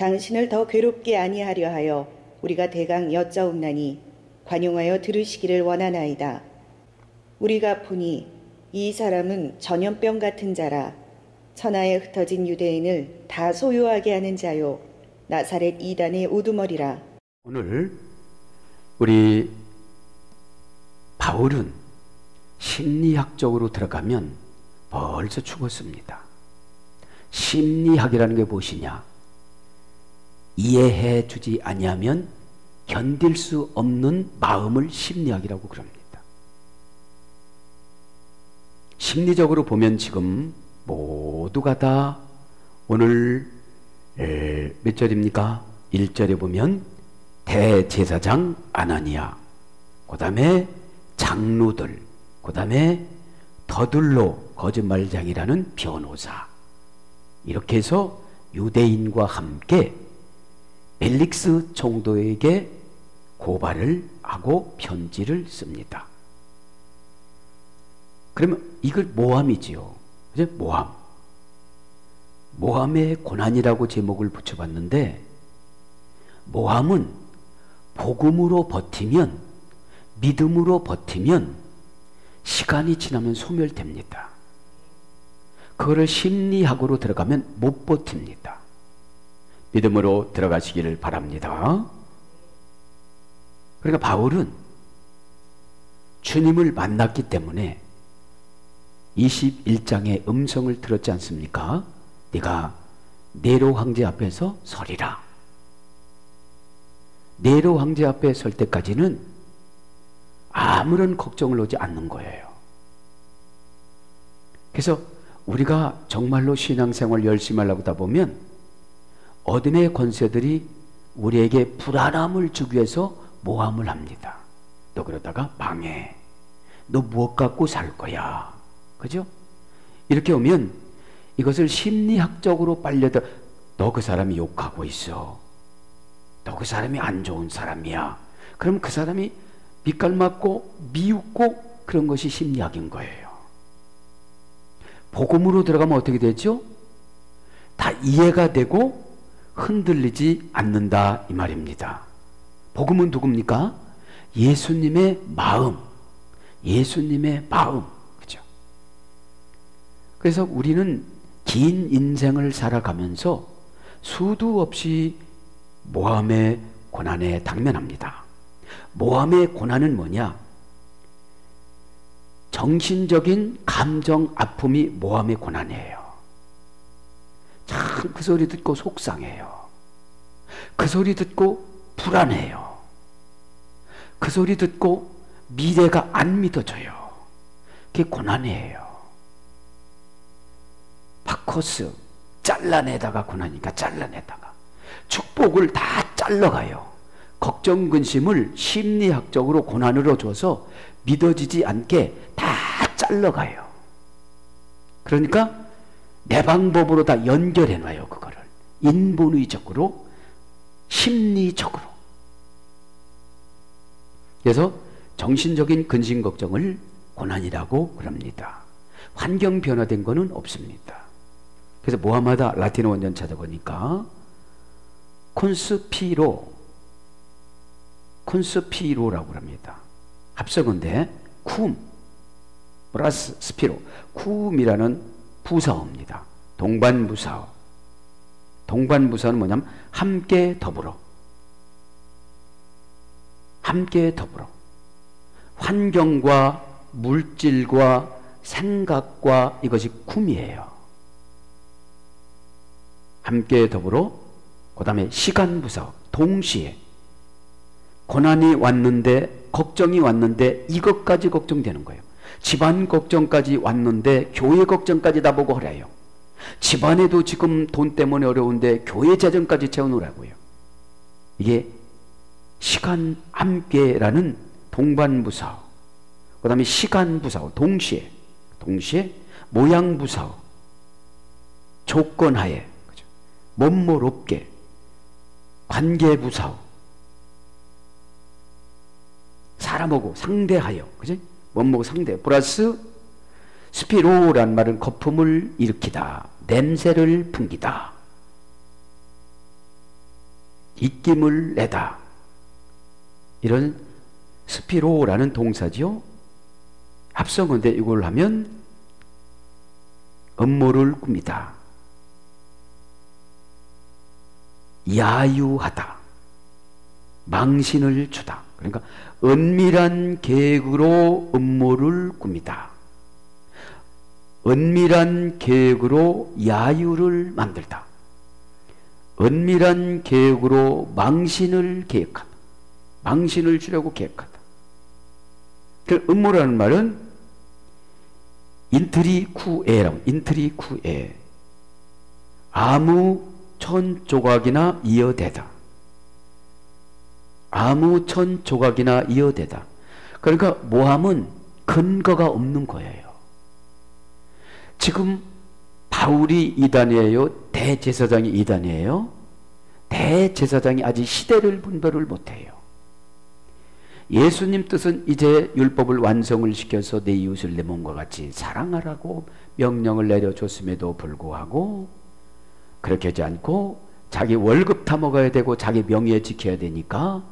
당신을 더 괴롭게 아니하려 하여 우리가 대강 여짜옵나니 관용하여 들으시기를 원하나이다. 우리가 보니 이 사람은 전염병 같은 자라. 천하에 흩어진 유대인을 다 소요하게 하는 자요 나사렛 이단의 우두머리라. 오늘 우리 바울은 심리학적으로 들어가면 벌써 죽었습니다. 심리학이라는 게 무엇이냐? 이해해 주지 아니하면 견딜 수 없는 마음을 심리학이라고 그럽니다. 심리적으로 보면 지금 모두가 다 오늘 몇 절입니까? 1절에 보면 대제사장 아나니아, 그 다음에 장로들, 그 다음에 더둘로 거짓말장이라는 변호사, 이렇게 해서 유대인과 함께 벨릭스 총독에게 고발을 하고 편지를 씁니다. 그러면 이걸 모함이지요. 그죠? 모함. 모함의 고난이라고 제목을 붙여봤는데, 모함은 복음으로 버티면, 믿음으로 버티면 시간이 지나면 소멸됩니다. 그거를 심리학으로 들어가면 못 버팁니다. 믿음으로 들어가시기를 바랍니다. 그러니까 바울은 주님을 만났기 때문에 21장의 음성을 들었지 않습니까? 네가 네로 황제 앞에서 서리라. 네로 황제 앞에 설 때까지는 아무런 걱정을 하지 않는 거예요. 그래서 우리가 정말로 신앙생활 열심히 하려고 하다 보면 어둠의 권세들이 우리에게 불안함을 주기 위해서 모함을 합니다. 너 그러다가 망해. 너 무엇 갖고 살 거야. 그죠? 이렇게 오면 이것을 심리학적으로 빨려들, 너 그 사람이 욕하고 있어. 너 그 사람이 안 좋은 사람이야. 그럼 그 사람이 밑갈 맞고 미웃고 그런 것이 심리학인 거예요. 복음으로 들어가면 어떻게 되죠? 다 이해가 되고 흔들리지 않는다 이 말입니다. 복음은 누굽니까? 예수님의 마음. 예수님의 마음. 그죠? 그래서 우리는 긴 인생을 살아가면서 수도 없이 모함의 고난에 당면합니다. 모함의 고난은 뭐냐? 정신적인 감정 아픔이 모함의 고난이에요. 참 그 소리 듣고 속상해요. 그 소리 듣고 불안해요. 그 소리 듣고 미래가 안 믿어져요. 그게 고난이에요. 바코스 잘라내다가 고난이니까 잘라내다가 축복을 다 잘라가요. 걱정 근심을 심리학적으로 고난으로 줘서 믿어지지 않게 다 잘라가요. 그러니까 내 방법으로 다 연결해놔요. 그거를 인본의적으로 심리적으로. 그래서 정신적인 근심 걱정을 고난이라고 그럽니다. 환경 변화된 거는 없습니다. 그래서 모함하다 라틴어 원전 찾아보니까 콘스피로라고 합니다. 합성어인데 쿰 플러스 스피로, 쿰이라는 부사어입니다. 동반부사어. 동반부사어는 뭐냐면 함께 더불어. 함께 더불어. 환경과 물질과 생각과 이것이 쿰이에요. 함께 더불어. 그 다음에 시간부사어. 동시에 고난이 왔는데, 걱정이 왔는데 이것까지 걱정되는 거예요. 집안 걱정까지 왔는데 교회 걱정까지 다 보고 하래요. 집안에도 지금 돈 때문에 어려운데 교회 재정까지 채워놓으라고요. 이게 시간 함께라는 동반부사어, 그 다음에 시간부사어, 동시에 모양부사어, 조건하에, 그죠? 멋모롭게, 관계부사어, 사람하고 상대하여, 그지? 뭐뭐 상대, 플러스 스피로라는 말은 거품을 일으키다, 냄새를 풍기다. 입김을 내다. 이런 스피로라는 동사지요. 합성어인데 이걸 하면 음모를 꿉니다. 야유하다. 망신을 주다. 그러니까 은밀한 계획으로 음모를 꿉니다. 은밀한 계획으로 야유를 만들다. 은밀한 계획으로 망신을 계획하다. 망신을 주려고 계획하다. 그 음모라는 말은 인트리쿠에라고. 인트리쿠에. 아무 천 조각이나 이어대다. 아무 천 조각이나 이어대다. 그러니까 모함은 근거가 없는 거예요. 지금 바울이 이단이에요? 대제사장이 이단이에요? 대제사장이 아직 시대를 분별을 못해요. 예수님 뜻은 이제 율법을 완성을 시켜서 내 이웃을 내 몸과 같이 사랑하라고 명령을 내려줬음에도 불구하고 그렇게 하지 않고 자기 월급 다 먹어야 되고 자기 명예 지켜야 되니까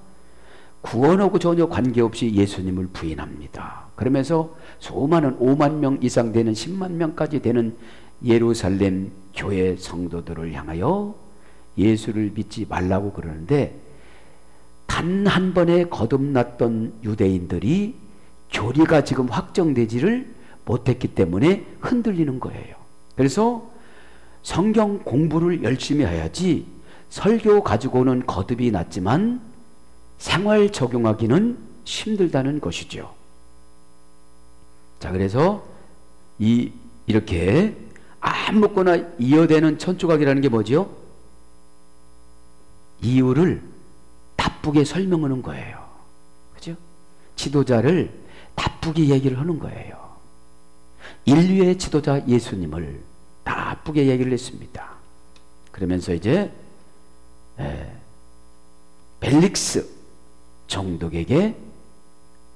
구원하고 전혀 관계없이 예수님을 부인합니다. 그러면서 수많은 5만 명 이상 되는 10만 명까지 되는 예루살렘 교회 성도들을 향하여 예수를 믿지 말라고 그러는데 단 한 번에 거듭났던 유대인들이 교리가 지금 확정되지를 못했기 때문에 흔들리는 거예요. 그래서 성경 공부를 열심히 해야지 설교 가지고는 거듭이 났지만 생활 적용하기는 힘들다는 것이죠. 자, 그래서 이렇게 아무거나 이어대는 천조각이라는 게 뭐죠? 이유를 나쁘게 설명하는 거예요. 그죠? 지도자를 나쁘게 얘기를 하는 거예요. 인류의 지도자 예수님을 나쁘게 얘기를 했습니다. 그러면서 이제 벨릭스 총독에게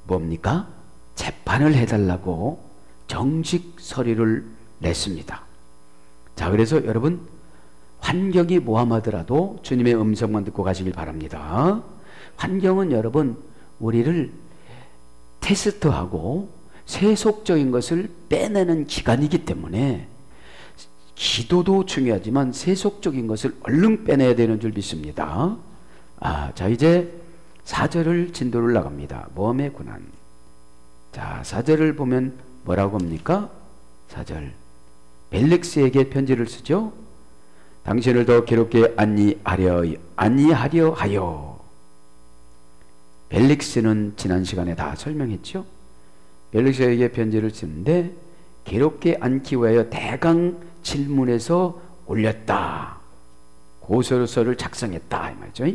뭡니까? 재판을 해달라고 정식 서류를 냈습니다. 자, 그래서 여러분 환경이 모함하더라도 주님의 음성만 듣고 가시길 바랍니다. 환경은 여러분 우리를 테스트하고 세속적인 것을 빼내는 기간이기 때문에 기도도 중요하지만 세속적인 것을 얼른 빼내야 되는 줄 믿습니다. 자, 이제 4절을 진도를 나갑니다. 모함의 고난. 자, 4절을 보면 뭐라고 합니까? 4절. 벨릭스에게 편지를 쓰죠. 당신을 더 괴롭게 아니하려 하여. 벨릭스는 지난 시간에 다 설명했죠. 벨릭스에게 편지를 쓰는데 괴롭게 않기 위하여 대강 질문해서 올렸다. 고소서를 작성했다 이 말이죠.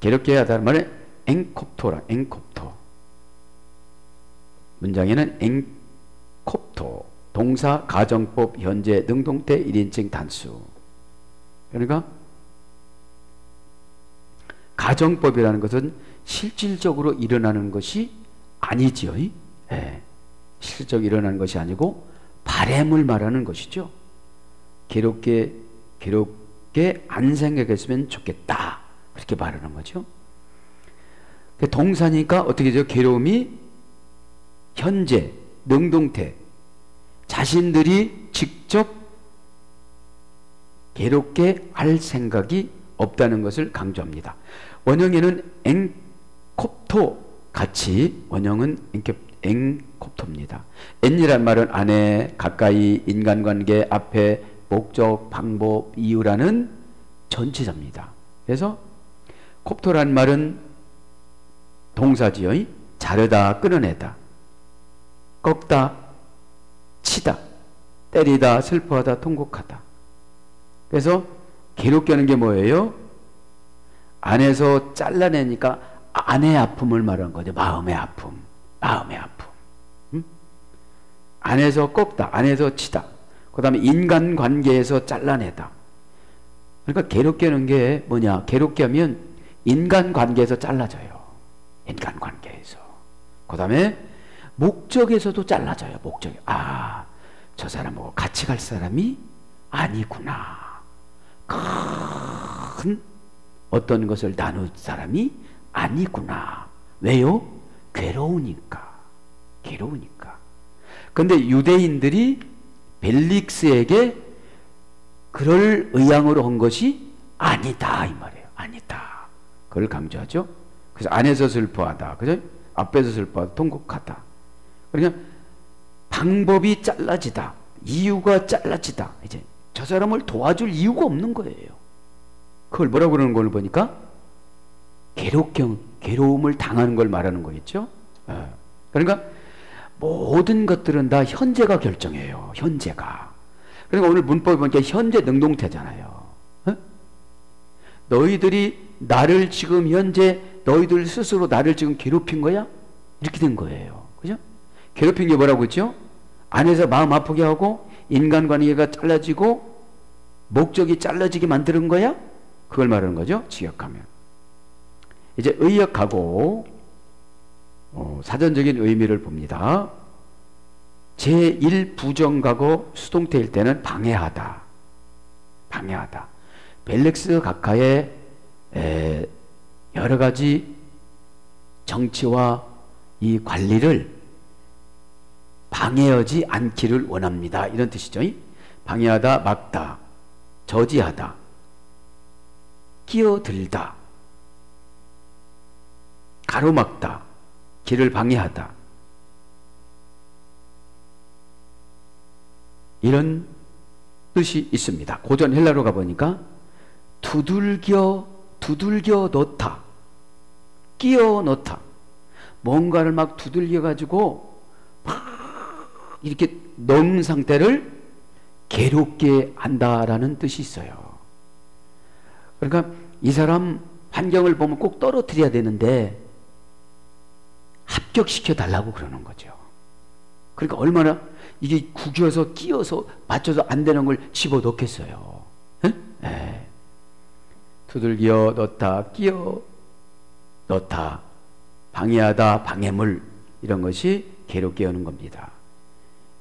괴롭게 하다는 말은 엥콥토라. 엥콥토. 문장에는 엥콥토. 동사, 가정법, 현재, 능동태, 1인칭 단수. 그러니까 가정법이라는 것은 실질적으로 일어나는 것이 아니지요. 실질적으로 일어나는 것이 아니고 바램을 말하는 것이죠. 괴롭게 안 생각했으면 좋겠다. 그렇게 말하는 거죠. 동사니까 어떻게 되죠? 괴로움이 현재, 능동태. 자신들이 직접 괴롭게 할 생각이 없다는 것을 강조합니다. 원형에는 엥콥토 같이 원형은 엥콥토입니다. 엔이란 말은 안에, 가까이, 인간관계, 앞에, 목적, 방법, 이유라는 전치사입니다. 그래서 콥토란 말은 동사지요. 자르다, 끊어내다, 꺾다, 치다, 때리다, 슬퍼하다, 통곡하다. 그래서 괴롭게 하는 게 뭐예요? 안에서 잘라내니까 안의 아픔을 말하는 거죠. 마음의 아픔. 마음의 아픔. 안에서 꺾다, 안에서 치다. 그 다음에 인간관계에서 잘라내다. 그러니까 괴롭게 하는 게 뭐냐? 괴롭게 하면 인간관계에서 잘라져요. 인간관계에서. 그 다음에 목적에서도 잘라져요. 목적이. 저 사람하고 같이 갈 사람이 아니구나. 큰 어떤 것을 나눌 사람이 아니구나. 왜요? 괴로우니까. 괴로우니까. 근데 유대인들이 벨릭스에게 그럴 의향으로 한 것이 아니다 이 말이에요. 아니다. 그걸 강조하죠. 그래서 안에서 슬퍼하다. 그죠? 앞에서 슬퍼하다. 통곡하다. 그러니까 방법이 잘라지다. 이유가 잘라지다. 이제 저 사람을 도와줄 이유가 없는 거예요. 그걸 뭐라고 그러는 걸 보니까 괴로움을 당하는 걸 말하는 거겠죠. 그러니까 모든 것들은 다 현재가 결정해요. 현재가. 그러니까 오늘 문법을 보니까 현재 능동태잖아요. 너희들이 나를 지금 현재 너희들 스스로 나를 지금 괴롭힌 거야? 이렇게 된 거예요. 그죠? 괴롭힌 게 뭐라고 했죠? 안에서 마음 아프게 하고 인간관계가 잘라지고 목적이 잘라지게 만드는 거야? 그걸 말하는 거죠. 직역하면. 이제 의역하고 사전적인 의미를 봅니다. 제1부정가고 수동태일 때는 방해하다. 방해하다. 벨릭스 각하의 여러 가지 정치와 이 관리를 방해하지 않기를 원합니다. 이런 뜻이죠. 방해하다, 막다, 저지하다, 끼어들다, 가로막다, 길을 방해하다. 이런 뜻이 있습니다. 고전 헬라로 가보니까 두들겨 넣다, 끼어 넣다. 뭔가를 막 두들겨 가지고 막 이렇게 넣은 상태를 괴롭게 한다라는 뜻이 있어요. 그러니까 이 사람 환경을 보면 꼭 떨어뜨려야 되는데 합격시켜 달라고 그러는 거죠. 그러니까 얼마나 이게 구겨서 끼어서 맞춰서 안 되는 걸 집어 넣겠어요. 두들겨 넣다, 끼어 넣다, 방해하다, 방해물, 이런 것이 괴롭게 하는 겁니다.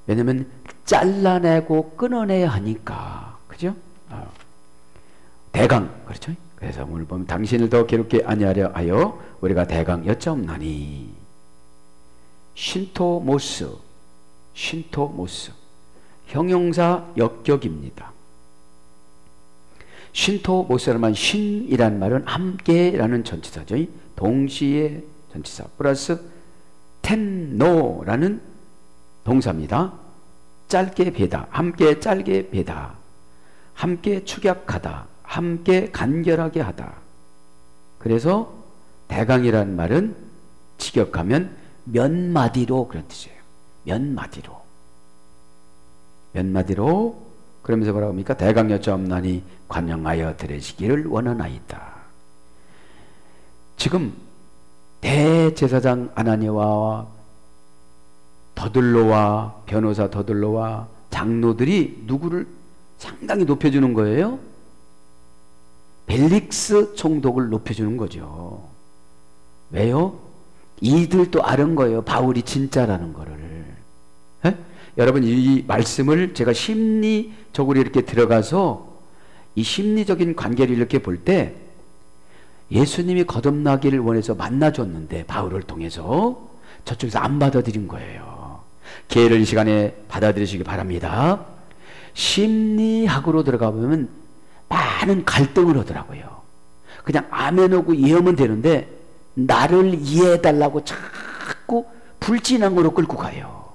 왜냐면 잘라내고 끊어내야 하니까. 그죠? 대강, 그렇죠? 그래서 오늘 보면 당신을 더 괴롭게 아니하려 하여 우리가 대강 여짜옵나니. 신토모스, 형용사 역격입니다. 신토모스라는 말, 신이라는 말은 함께라는 전치사죠. 동시에 전치사 플러스 텐노라는 동사입니다. 짧게 베다, 함께 짧게 베다, 함께 축약하다, 함께 간결하게 하다. 그래서 대강이라는 말은 직역하면 몇 마디로 그런 뜻이에요. 몇 마디로 그러면서 뭐라고 합니까? 대강 여짜옵나니 관영하여 들으시기를 원하나이다. 지금 대제사장 아나니아와 더들로와 변호사 더들로와 장로들이 누구를 상당히 높여주는 거예요? 벨릭스 총독을 높여주는 거죠. 왜요? 이들도 아는 거예요. 바울이 진짜라는 거를. 여러분, 이 말씀을 제가 심리적으로 이렇게 들어가서 이 심리적인 관계를 이렇게 볼 때 예수님이 거듭나기를 원해서 만나줬는데 바울을 통해서 저쪽에서 안 받아들인 거예요. 기회를 이 시간에 받아들이시기 바랍니다. 심리학으로 들어가 보면 많은 갈등을 하더라고요. 그냥 아멘하고 이해하면 되는데 나를 이해해달라고 자꾸 불진앙으로 끌고 가요.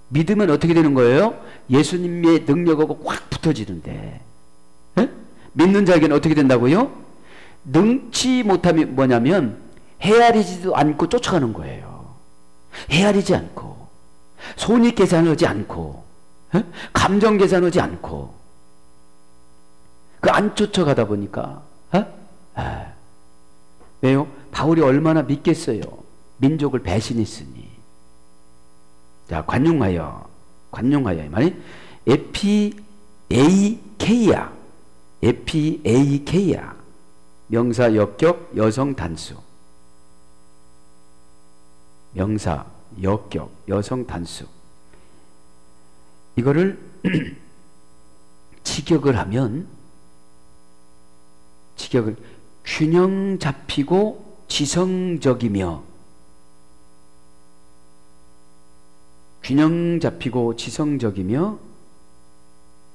믿으면 어떻게 되는 거예요? 예수님의 능력하고 꽉 붙어지는데, 믿는 자에게는 어떻게 된다고요? 능치 못함이 뭐냐면 헤아리지도 않고 쫓아가는 거예요. 헤아리지 않고, 손익 계산하지 않고, 감정 계산하지 않고, 그 안 쫓아가다 보니까, 왜요? 바울이 얼마나 믿겠어요? 민족을 배신했으니. 자, 관용하여 이 말이 에피에이케이야, 명사 역격 여성 단수, 명사 역격 여성 단수. 이거를 직역을 하면 직역을 균형 잡히고 지성적이며, 균형 잡히고 지성적이며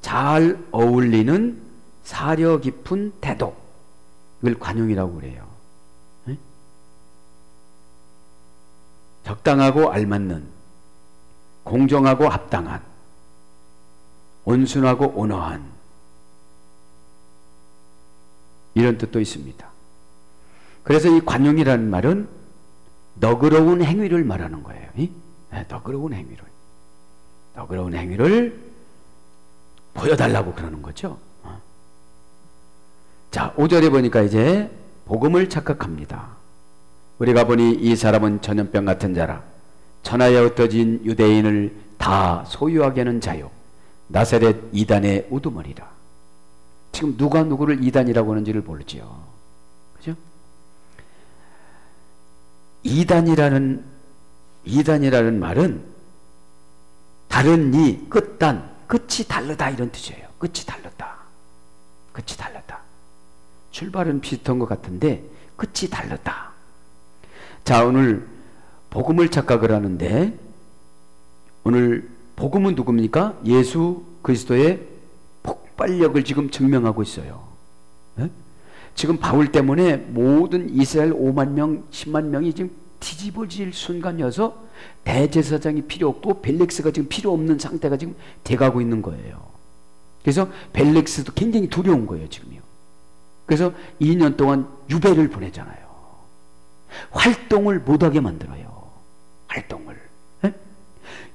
잘 어울리는 사려 깊은 태도, 이걸 관용이라고 그래요. 네? 적당하고 알맞는, 공정하고 합당한, 온순하고 온화한, 이런 뜻도 있습니다. 그래서 이 관용이라는 말은 너그러운 행위를 말하는 거예요. 네, 너그러운 행위를 보여달라고 그러는 거죠. 자, 5절에 보니까 이제 복음을 착각합니다. 우리가 보니 이 사람은 전염병 같은 자라. 천하에 흩어진 유대인을 다 소유하게 하는 자요, 나사렛 이단의 우두머리라. 지금 누가 누구를 이단이라고 하는지를 모르지요. 그죠? 이단이라는 말은 다른 이, 끝단, 끝이 다르다, 이런 뜻이에요. 끝이 다르다. 출발은 비슷한 것 같은데 끝이 다르다. 자, 오늘 복음을 착각을 하는데, 오늘 복음은 누굽니까? 예수 그리스도의 폭발력을 지금 증명하고 있어요. 네? 지금 바울 때문에 모든 이스라엘 5만 명, 10만 명이 지금 뒤집어질 순간이어서 대제사장이 필요 없고 벨릭스가 지금 필요 없는 상태가 지금 돼가고 있는 거예요. 그래서 벨릭스도 굉장히 두려운 거예요, 지금요. 그래서 2년 동안 유배를 보내잖아요. 활동을 못하게 만들어요. 활동을. 네?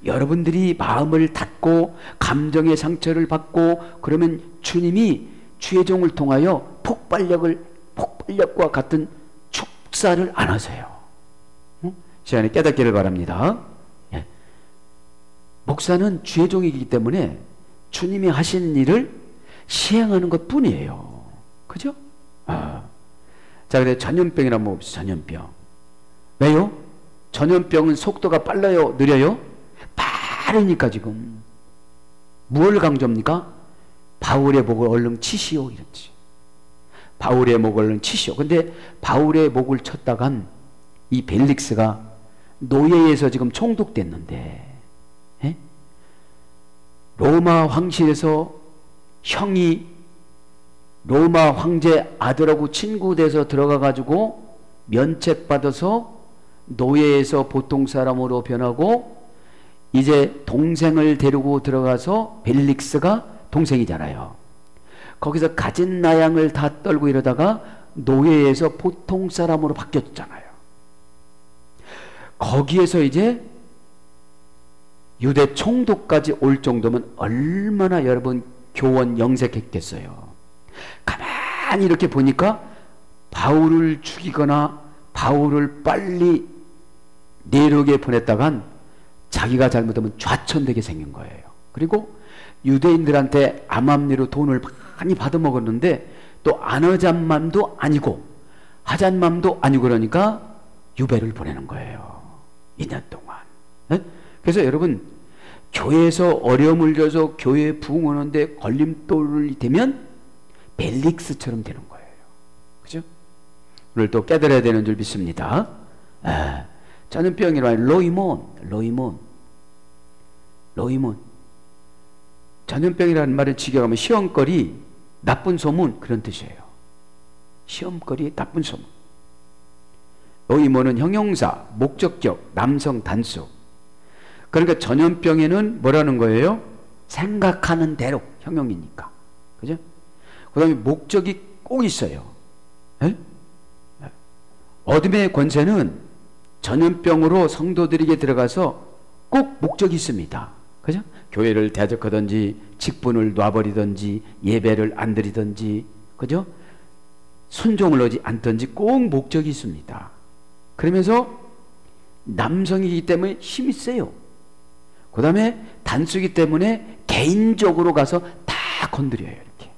여러분들이 마음을 닫고 감정의 상처를 받고 그러면 주님이 주의 종을 통하여 폭발력과 같은 축사를 안 하세요. 시간에 깨닫기를 바랍니다. 예. 목사는 주의 종이기 때문에 주님이 하신 일을 시행하는 것 뿐이에요. 그죠? 자, 그래, 전염병이란 뭐 없어, 전염병. 왜요? 전염병은 속도가 빨라요, 느려요? 빠르니까 지금. 무엇을 강조합니까? 바울의 목을 얼른 치시오, 이랬지. 바울의 목을 얼른 치시오. 근데 바울의 목을 쳤다간 이 벨릭스가 노예에서 지금 총독됐는데, 에? 로마 황실에서 형이 로마 황제 아들하고 친구돼서 들어가가지고 면책받아서 노예에서 보통 사람으로 변하고, 이제 동생을 데리고 들어가서, 벨릭스가 동생이잖아요. 거기서 가진 나양을 다 떨고 이러다가 노예에서 보통 사람으로 바뀌었잖아요. 거기에서 이제 유대 총독까지 올 정도면 얼마나 여러분 교원 영색했겠어요. 가만히 이렇게 보니까 바울을 죽이거나 바울을 빨리 내륙에 보냈다간 자기가 잘못하면 좌천되게 생긴 거예요. 그리고 유대인들한테 암암리로 돈을 많이 받아먹었는데 또 안하잔맘도 아니고 하잔맘도 아니고, 그러니까 유배를 보내는 거예요. 2년 동안. 네? 그래서 여러분, 교회에서 어려움을 줘서 교회에 부흥하는데 걸림돌이 되면 벨릭스처럼 되는 거예요. 그죠? 오늘 또 깨달아야 되는 줄 믿습니다. 전염병이란 로이몬. 전염병이라는 말을 직역하면 시험거리, 나쁜 소문, 그런 뜻이에요. 시험거리, 나쁜 소문. 로이몬은 형용사, 목적격, 남성 단수. 그러니까 전염병에는 뭐라는 거예요? 생각하는 대로, 형용이니까. 그죠? 그 다음에 목적이 꼭 있어요. 에? 어둠의 권세는 전염병으로 성도들에게 들어가서 꼭 목적이 있습니다. 그죠? 교회를 대적하든지, 직분을 놔버리든지, 예배를 안 드리든지, 그죠? 순종을 하지 않든지 꼭 목적이 있습니다. 그러면서 남성이기 때문에 힘이 세요. 그 다음에 단수이기 때문에 개인적으로 가서 다 건드려요. 이렇게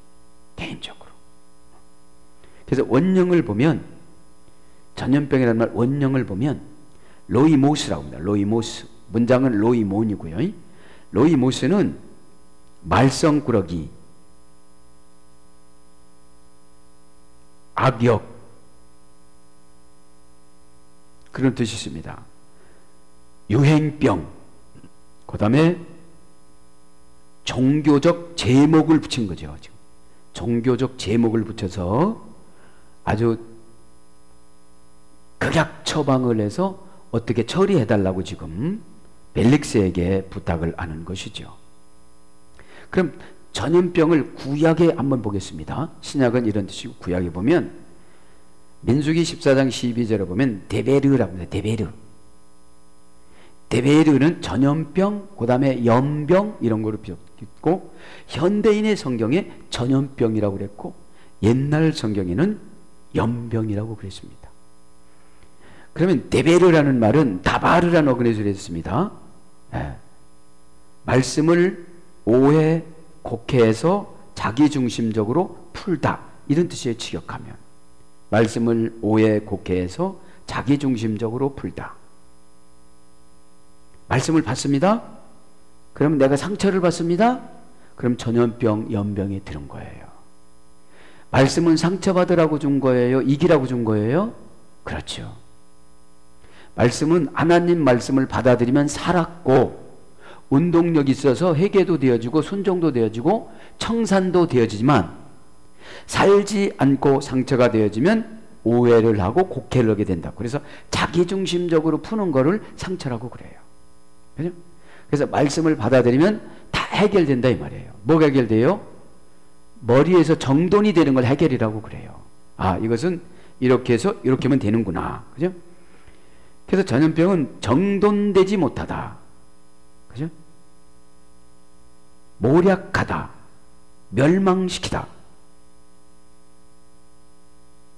개인적으로. 그래서 원령을 보면, 전염병이라는 말 원령을 보면 로이모스라고 합니다. 로이모스. 문장은 로이몬이고요. 로이모스는 말썽꾸러기, 악역, 그런 뜻이 있습니다. 유행병, 그 다음에 종교적 제목을 붙인 거죠. 지금 종교적 제목을 붙여서 아주 극약 처방을 해서 어떻게 처리해달라고 지금 벨릭스에게 부탁을 하는 것이죠. 그럼 전염병을 구약에 한번 보겠습니다. 신약은 이런 뜻이고 구약에 보면 민수기 14장 12절에 보면 데베르라고 합니다. 데베르. 데베르는 전염병, 그 다음에 연병 이런 거로 비었고, 현대인의 성경에 전염병이라고 그랬고 옛날 성경에는 연병이라고 그랬습니다. 그러면 데베르라는 말은 다바르라는 어근에서 했습니다. 네. 말씀을 오해, 곡해해서 자기중심적으로 풀다, 이런 뜻의 직역하면 말씀을 오해, 곡해해서 자기중심적으로 풀다. 말씀을 받습니다. 그럼 내가 상처를 받습니다. 그럼 전염병, 연병이 들은 거예요. 말씀은 상처받으라고 준 거예요? 이기라고 준 거예요? 그렇죠. 말씀은 하나님 말씀을 받아들이면 살았고 운동력이 있어서 회개도 되어지고 순종도 되어지고 청산도 되어지지만, 살지 않고 상처가 되어지면 오해를 하고 곡해를 하게 된다. 그래서 자기중심적으로 푸는 거를 상처라고 그래요. 그죠? 그래서 말씀을 받아들이면 다 해결된다 이 말이에요. 뭐가 해결돼요? 머리에서 정돈이 되는 걸 해결이라고 그래요. 아, 이것은 이렇게 해서 이렇게 하면 되는구나. 그죠? 그래서 전염병은 정돈되지 못하다. 그죠? 모략하다. 멸망시키다.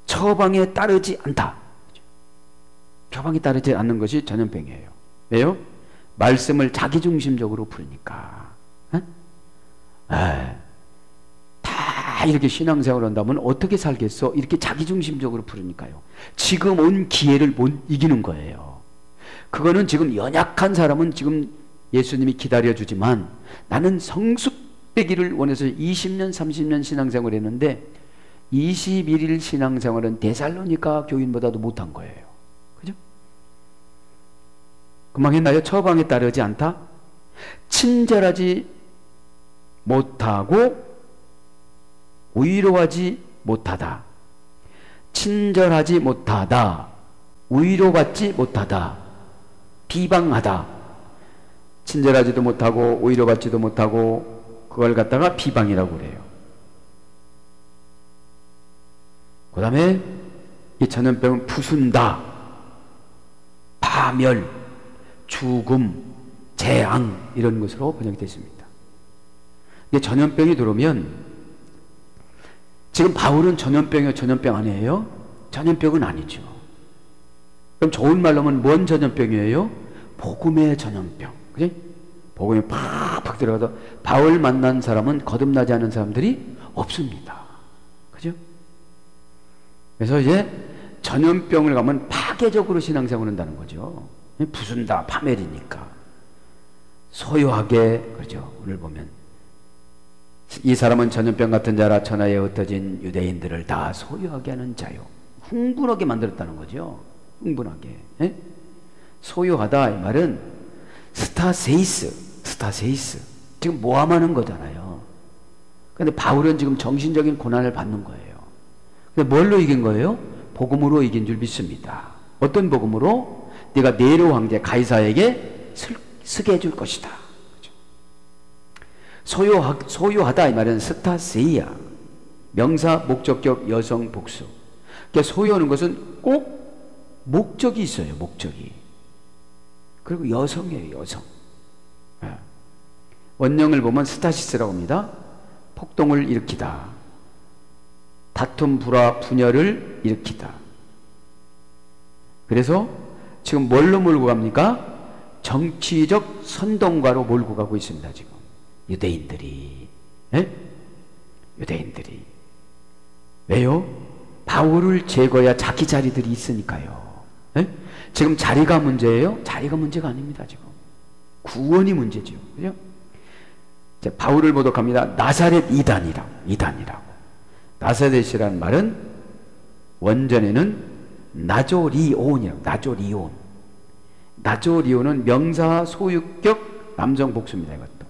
처방에 따르지 않다. 그죠? 처방에 따르지 않는 것이 전염병이에요. 왜요? 말씀을 자기중심적으로 부르니까. 다 이렇게 신앙생활을 한다면 어떻게 살겠어? 이렇게 자기중심적으로 부르니까요. 지금 온 기회를 못 이기는 거예요. 그거는 지금 연약한 사람은 지금 예수님이 기다려주지만, 나는 성숙되기를 원해서 20년 30년 신앙생활을 했는데 21일 신앙생활은 데살로니가 교인보다도 못한 거예요. 그죠? 금방 했나요? 처방에 따르지 않다. 친절하지 못하고 위로하지 못하다. 친절하지 못하다. 위로받지 못하다. 비방하다. 친절하지도 못하고 위로받지도 못하고 그걸 갖다가 비방이라고 그래요. 그 다음에 이 전염병은 부순다, 파멸, 죽음, 재앙 이런 것으로 번역이 됐습니다. 이게 전염병이 들어오면, 지금 바울은 전염병이요 전염병 아니에요? 전염병은 아니죠. 그럼 좋은 말로 하면 뭔 전염병이에요? 복음의 전염병. 그지? 복음이 팍팍 들어가서 바울 만난 사람은 거듭나지 않은 사람들이 없습니다. 그죠? 그래서 이제 전염병을 가면 파괴적으로 신앙생활을 한다는 거죠. 부순다, 파멸이니까. 소유하게, 그렇죠. 오늘 보면 이 사람은 전염병 같은 자라 천하에 흩어진 유대인들을 다 소유하게 하는 자요. 흥분하게 만들었다는 거죠. 흥분하게. 예? 소유하다 이 말은 스타세이스. 지금 모함하는 거잖아요. 근데 바울은 지금 정신적인 고난을 받는 거예요. 근데 뭘로 이긴 거예요? 복음으로 이긴 줄 믿습니다. 어떤 복음으로? 네가 네로 황제 가이사에게 쓰게 해줄 것이다. 소유하다 이 말은 스타세이야. 명사 목적격 여성 복수. 그러니까 소유하는 것은 꼭 목적이 있어요. 목적이. 그리고 여성이에요. 여성. 원형을 보면 스타시스라고 합니다. 폭동을 일으키다. 다툼, 불화, 분열을 일으키다. 그래서 지금 뭘로 몰고 갑니까? 정치적 선동가로 몰고 가고 있습니다. 지금 유대인들이. 예? 유대인들이. 왜요? 바울을 제거해야 자기 자리들이 있으니까요. 예? 지금 자리가 문제예요? 자리가 문제가 아닙니다. 지금 구원이 문제죠. 그죠? 바울을 모독합니다. 나사렛 이단이라고. 나사렛이라는 말은 원전에는 나조리온이라고. 나조리온은 명사 소유격 남성 복수입니다. 이것도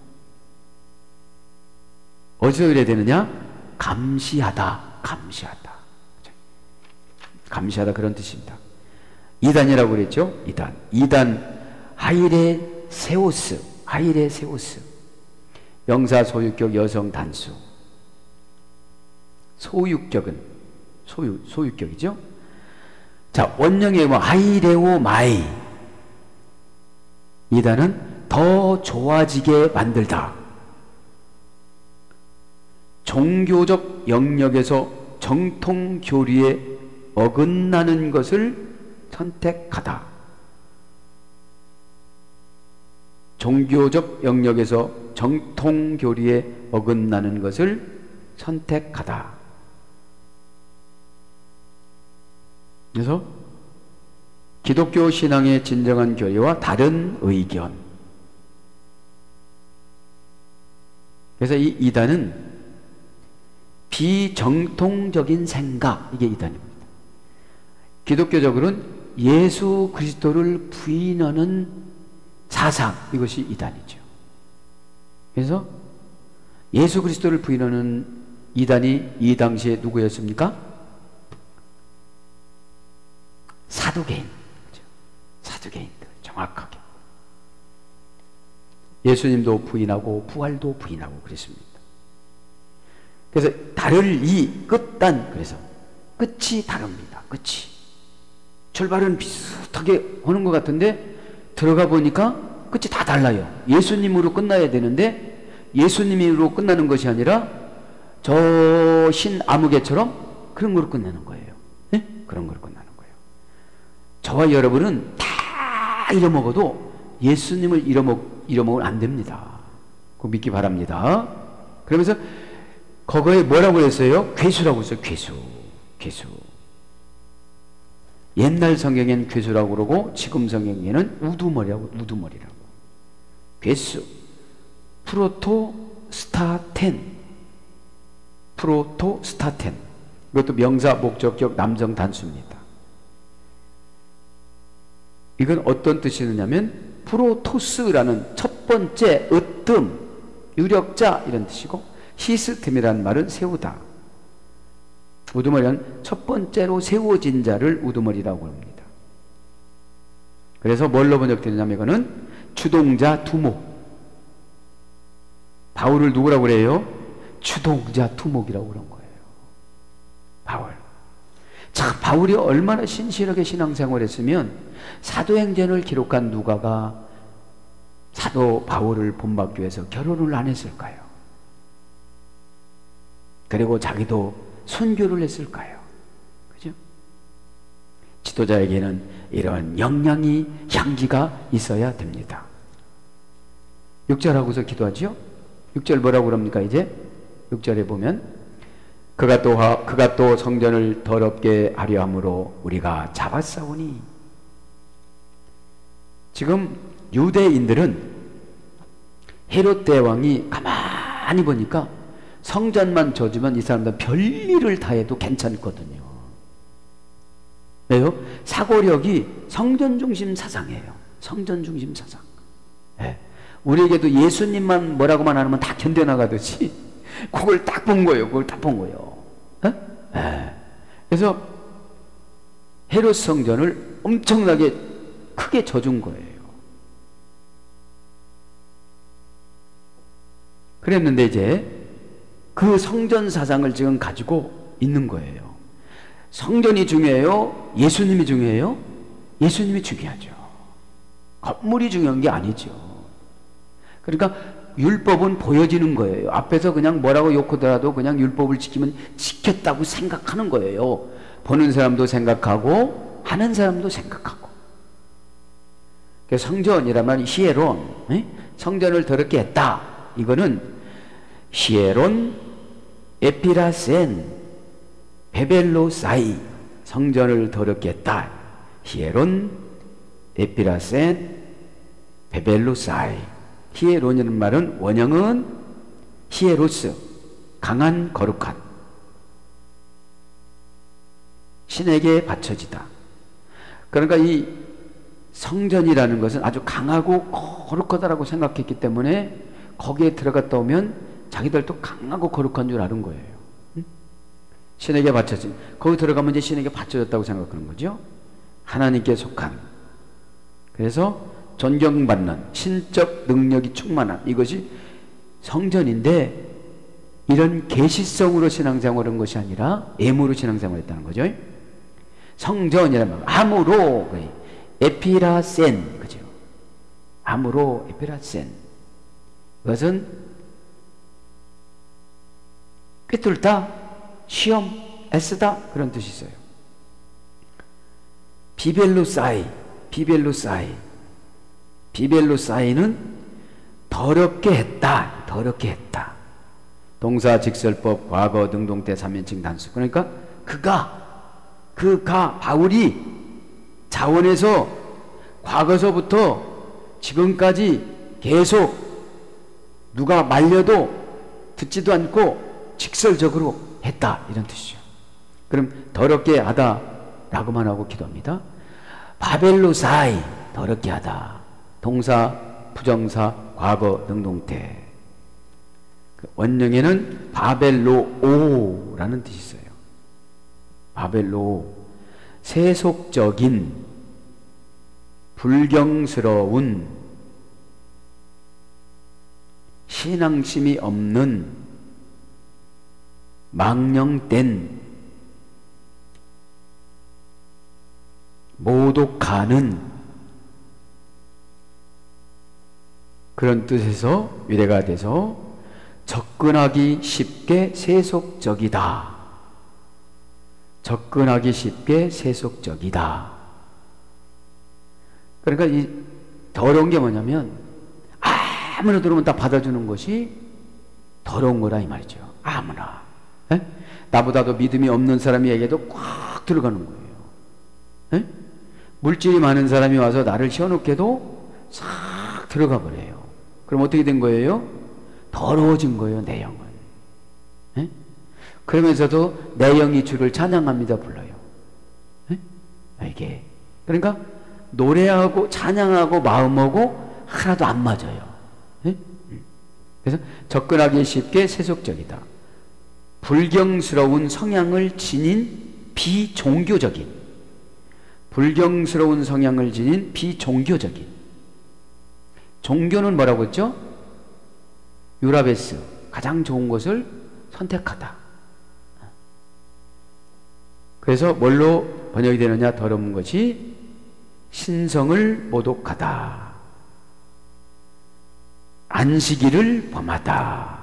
어디서 그래야 되느냐? 감시하다 그런 뜻입니다. 이단이라고 그랬죠. 이단 하이레세우스 명사 소유격 여성 단수. 소유격은 소유격이죠. 자, 원형의 뭐 하이레오마이. 이단은 더 좋아지게 만들다. 종교적 영역에서 정통 교리에 어긋나는 것을 선택하다. 종교적 영역에서 정통 교리에 어긋나는 것을 선택하다. 그래서 기독교 신앙의 진정한 교리와 다른 의견. 그래서 이 이단은 비정통적인 생각, 이게 이단입니다. 기독교적으로는 예수 그리스도를 부인하는 사상, 이것이 이단이죠. 그래서 예수 그리스도를 부인하는 이단이 이 당시에 누구였습니까? 사두개인. 사두개인들, 정확하게. 예수님도 부인하고 부활도 부인하고 그랬습니다. 그래서 다를 이 끝단, 그래서 끝이 다릅니다. 끝이 출발은 비슷하게 오는 것 같은데 들어가 보니까 끝이 다 달라요. 예수님으로 끝나야 되는데 예수님으로 끝나는 것이 아니라 저 신아무개처럼 그런 걸로 끝내는 거예요. 네? 그런 걸로 끝나는 거예요. 저와 여러분은 다 잃어먹어도 예수님을 잃어먹으면 안 됩니다. 그거 믿기 바랍니다. 그러면서 거기에 뭐라고 했어요? 괴수라고 했어요. 괴수. 옛날 성경엔 괴수라고 그러고 지금 성경에는 우두머리라고. 괴수. 프로토스타텐. 이것도 명사 목적격 남성 단수입니다. 이건 어떤 뜻이 있느냐면 프로토스라는 첫 번째 으뜸, 유력자 이런 뜻이고, 시스템이라는 말은 세우다. 우두머리는 첫 번째로 세워진 자를 우두머리라고 합니다. 그래서 뭘로 번역되느냐면 이거는 주동자 두목. 바울을 누구라고 그래요? 주동자 두목이라고 그런 거예요. 바울. 자, 바울이 얼마나 신실하게 신앙생활을 했으면 사도행전을 기록한 누가가 사도 바울을 본받기 위해서 결혼을 안 했을까요? 그리고 자기도 선교를 했을까요? 그죠? 지도자에게는 이런 영향이, 향기가 있어야 됩니다. 6절하고서 기도하죠? 6절 뭐라고 그럽니까? 이제 6절에 보면 그가 또 성전을 더럽게 하려 함으로 우리가 잡았사오니. 지금 유대인들은 헤롯 대왕이 가만히 보니까 성전만 져주면 이 사람들은 별일을 다 해도 괜찮거든요. 왜요? 사고력이 성전 중심 사상이에요. 성전 중심 사상. 네. 우리에게도 예수님만 뭐라고만 하면 다 견뎌나가듯이 그걸 딱 본 거예요. 네. 그래서 헤롯 성전을 엄청나게 크게 져준 거예요. 그랬는데 이제 그 성전 사상을 지금 가지고 있는 거예요. 성전이 중요해요? 예수님이 중요해요? 예수님이 중요하죠. 건물이 중요한 게 아니죠. 그러니까 율법은 보여지는 거예요. 앞에서 그냥 뭐라고 욕하더라도 그냥 율법을 지키면 지켰다고 생각하는 거예요. 보는 사람도 생각하고 하는 사람도 생각하고. 성전이라면 히에론, 성전을 더럽게 했다. 이거는 히에론 에피라센 베벨로사이, 성전을 더럽게 했다. 히에론 에피라센 베벨로사이. 히에론이라는 말은 원형은 히에로스, 강한 거룩한. 신에게 바쳐지다. 그러니까 이 성전이라는 것은 아주 강하고 거룩하다라고 생각했기 때문에 거기에 들어갔다 오면 자기들도 강하고 거룩한 줄 아는 거예요. 응? 신에게 바쳐진, 거기 들어가면 이제 신에게 바쳐졌다고 생각하는 거죠. 하나님께 속한. 그래서 존경받는 신적 능력이 충만한 이것이 성전인데, 이런 계시성으로 신앙생활을 한 것이 아니라 애무로 신앙생활을 했다는 거죠. 성전이라면 암으로, 에피라센, 그죠? 암으로 에피라센. 이것은 꿰뚫다, 시험, 애쓰다, 그런 뜻이 있어요. 비벨로사이는 더럽게 했다, 더럽게 했다. 동사, 직설법, 과거, 능동태, 3인칭 단수. 그러니까 바울이 자원에서 과거서부터 지금까지 계속 누가 말려도 듣지도 않고 직설적으로 했다, 이런 뜻이죠. 그럼 더럽게 하다 라고만 하고 기도합니다. 바벨로사이, 더럽게 하다. 동사, 부정사, 과거, 능동태. 원형에는 바벨로오라는 뜻이 있어요. 바벨로, 세속적인, 불경스러운, 신앙심이 없는, 망령된, 모독하는, 그런 뜻에서 유래가 돼서 접근하기 쉽게 세속적이다. 접근하기 쉽게 세속적이다. 그러니까 이 더러운 게 뭐냐면 아무나 들어오면 다 받아주는 것이 더러운 거라 이 말이죠. 아무나. 에? 나보다도 믿음이 없는 사람에게도 꽉 들어가는 거예요. 에? 물질이 많은 사람이 와서 나를 시원하게도 싹 들어가 버려요. 그럼 어떻게 된 거예요? 더러워진 거예요, 내 영은. 에? 그러면서도 내 영이 주를 찬양합니다 불러요. 에? 이게 그러니까 노래하고 찬양하고 마음하고 하나도 안 맞아요. 에? 그래서 접근하기 쉽게 세속적이다. 불경스러운 성향을 지닌 비종교적인, 불경스러운 성향을 지닌 비종교적인. 종교는 뭐라고 했죠? 유라베스, 가장 좋은 것을 선택하다. 그래서 뭘로 번역이 되느냐? 더러운 것이 신성을 모독하다, 안식일을 범하다.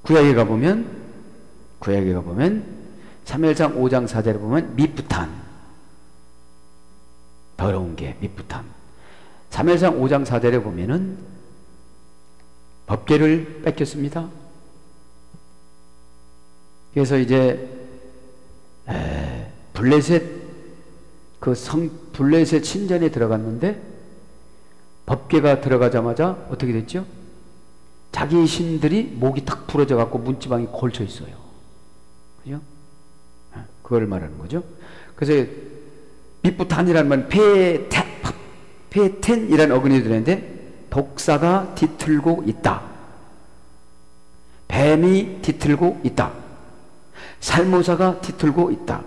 구약에 가보면 사무엘상 5장 4절에 보면 미프탄, 더러운 게 미프탄. 사무엘상 5장 4절에 보면은 법궤를 뺏겼습니다. 그래서 이제 블레셋 신전에 들어갔는데 법궤가 들어가자마자 어떻게 됐죠? 자기 신들이 목이 탁 부러져 갖고 문지방이 걸쳐 있어요. 그죠? 그걸 말하는 거죠. 그래서 미프탄이라는 말은 페텐이라는 어근이 들었는데 독사가 뒤틀고 있다, 뱀이 뒤틀고 있다, 살모사가 뒤틀고 있다.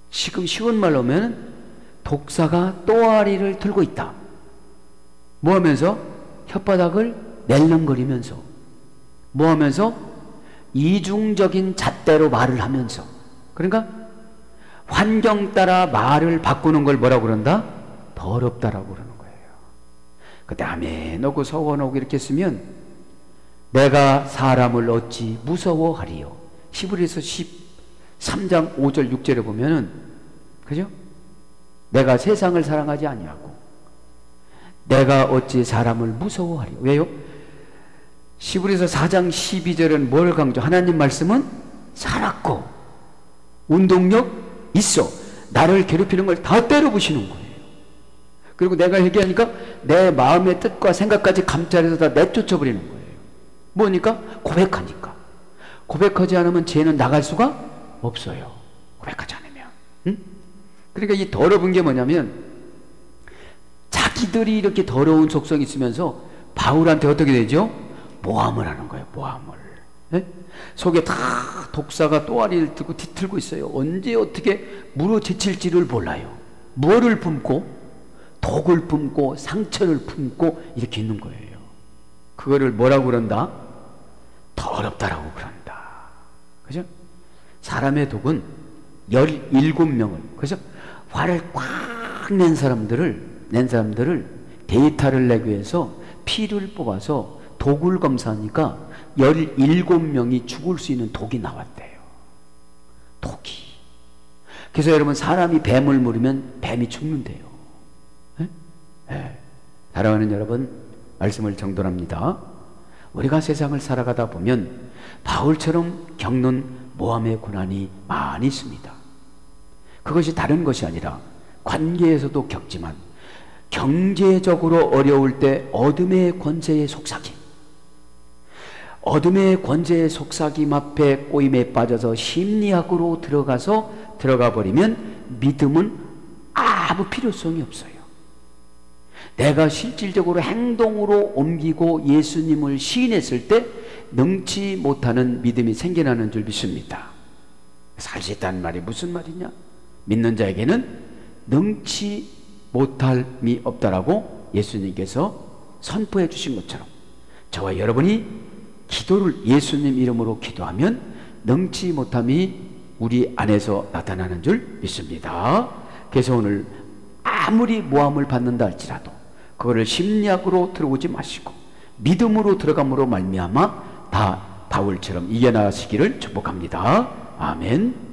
지금 쉬운 말로 하면 독사가 또아리를 들고 있다. 뭐 하면서? 혓바닥을 낼름거리면서. 뭐 하면서? 이중적인 잣대로 말을 하면서. 그러니까 환경 따라 말을 바꾸는 걸 뭐라고 그런다? 더럽다라고 그러는 거예요. 그때 아멘 하고 서원하고 이렇게 쓰면 내가 사람을 어찌 무서워하리요. 히브리서 13장 5절 6절에 보면은, 그죠? 내가 세상을 사랑하지 아니하고 내가 어찌 사람을 무서워하리요. 왜요? 히브리서 4장 12절은 뭘 강조? 하나님 말씀은 살았고 운동력 있어. 나를 괴롭히는 걸 다 때려부시는 거예요. 그리고 내가 얘기하니까 내 마음의 뜻과 생각까지 감찰해서 다 내쫓아버리는 거예요. 뭐니까? 고백하니까. 고백하지 않으면 죄는 나갈 수가 없어요. 고백하지 않으면. 응? 그러니까 이 더러운 게 뭐냐면 자기들이 이렇게 더러운 속성이 있으면서 바울한테 어떻게 되죠? 모함을 하는 거예요. 모함을. 네? 속에 다 독사가 또아리를 들고 뒤틀고 있어요. 언제 어떻게 물어제칠지를 몰라요. 무엇을 품고 독을 품고 상처를 품고 이렇게 있는 거예요. 그거를 뭐라고 그런다? 더럽다라고 그런다. 그죠? 사람의 독은 17명을, 그죠? 화를 꽉 낸 사람들을 데이터를 내기 위해서 피를 뽑아서 독을 검사하니까 17명이 죽을 수 있는 독이 나왔대요. 독이. 그래서 여러분, 사람이 뱀을 물으면 뱀이 죽는데요. 네? 네. 사랑하는 여러분, 말씀을 정돈합니다. 우리가 세상을 살아가다 보면 바울처럼 겪는 모함의 고난이 많이 있습니다. 그것이 다른 것이 아니라 관계에서도 겪지만 경제적으로 어려울 때 어둠의 권세의 속삭임, 어둠의 권세의 속삭임 앞에 꼬임에 빠져서 심리학으로 들어가 버리면 믿음은 아무 필요성이 없어요. 내가 실질적으로 행동으로 옮기고 예수님을 시인했을 때 능치 못하는 믿음이 생겨나는 줄 믿습니다. 살 수 있다는 말이 무슨 말이냐? 믿는 자에게는 능치 못함이 없다라고 예수님께서 선포해 주신 것처럼 저와 여러분이 기도를 예수님 이름으로 기도하면 능치 못함이 우리 안에서 나타나는 줄 믿습니다. 그래서 오늘 아무리 모함을 받는다 할지라도 그거를 심리학으로 들어오지 마시고 믿음으로 들어감으로 말미암아 다 바울처럼 이겨나가시기를 축복합니다. 아멘.